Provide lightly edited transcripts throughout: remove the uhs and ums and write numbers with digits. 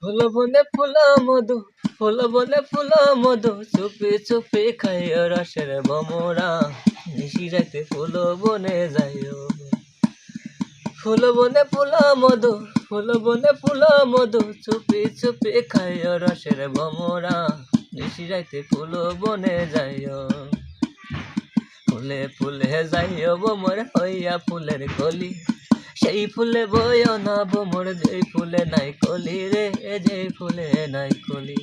ফুল বনে ফুল মধু, ফুল বনে ফুল মধু, চুপি চুপি খাইও রসের ভমরা। নিশি রাতে ফুল বনে যাইও, ফুল বনে ফুল মধু, ফুল বনে ফুল মধু, চুপি চুপি খাইও রসের ভমরা। নিশি রাতে ফুল বনে যাইও, ফুলে ফুলে যাইও ভমর হইয়া ফুলের কলি। সেই ফুলে বইও না ভমর, যেই ফুলে নাই কলি রে, যেই ফুলে নাই কলি।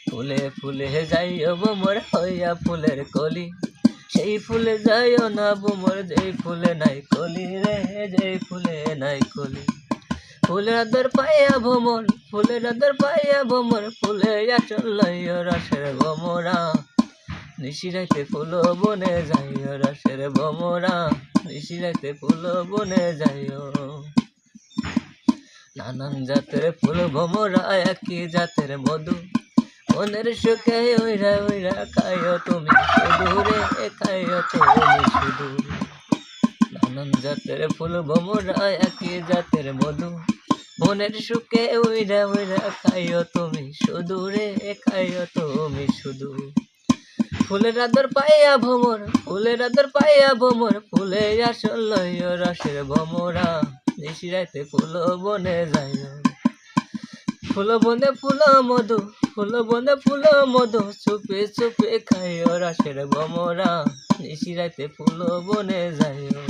ফুলে ফুলে যাইও ভমর হইয়া ফুলের কলি। সেই ফুলে যাইও না ভমর, যেই ফুলে নাই কলি রে, যেই ফুলে নাই কলি। ফুলের আদর পাইয়া ভমর, ফুলের আদর পাইয়া ভমর, ফুলে আচল লইও রসের ভমরা। নিশি রাতে ফুল বনে যাইও রসের ভমরা। নিশি রাতে ফুল বনে যাইও। নানান জাতের ফুল ভমরা, একই জাতের মধু। মনের সুখে ওইরা ওইরা খাইও তুমি শুধু রে, খাইও তুমি শুধু। নানান জাতের ফুল ভমরা, একই জাতের মধু। মনের সুখে ওইরা ওইরা খাইও তুমি শুধু রে, খাইও তুমি শুধু। ফুলের আদর পাইয়া ভমর, ফুলের আদর পাইয়া ভমর, ফুলে আসল লইও রসের ভমরা। নিশি রাতে ফুল বনে যাইও, ফুল বনে ফুল মধু, ফুল বনে ফুল মধু, চুপে চুপে খাইও রসের ভমরা। নিশি রাতে ফুল বনে যাইও।